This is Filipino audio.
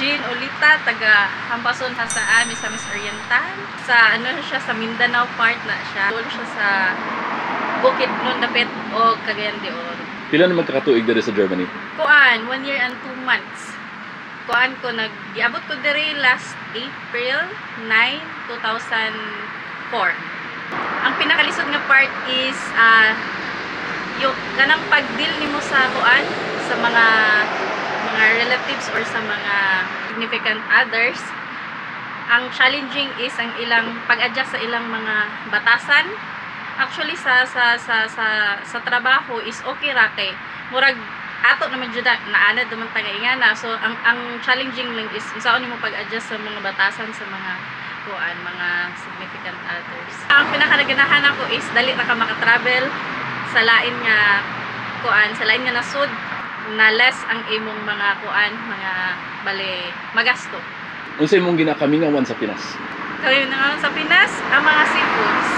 Jean Olita, taga Hampason sa Misamis Oriental. Sa ano siya, sa Mindanao part na siya. Wala siya sa Bukidnon dapit o Cagayan de Oro. Pila naman kakatuig diri sa Germany? Kuan, 1 year and 2 months. Kuan ko nag-iabot ko diri last April 9, 2004. Ang pinakalisod nga part is yung kanang pag-deal nimo sa kuan sa mga relatives or sa mga significant others. Ang challenging is ang ilang pag-adjust sa ilang mga batasan. Actually sa trabaho is okay ra kay murag ato naman jud naanad naman tagaingana. So ang challenging lang is isaon nimo pag-adjust sa mga batasan sa mga kuan, mga significant others. Ang pinakanaganahan ako is dali ra ka maka-travel sa lain nga kuan, sa lain nga nasud na less ang imong mga kuan, mga bali magasto. Unsa imong ginakamingawan sa Pinas? Kaya na sa Pinas, ang mga seafoods.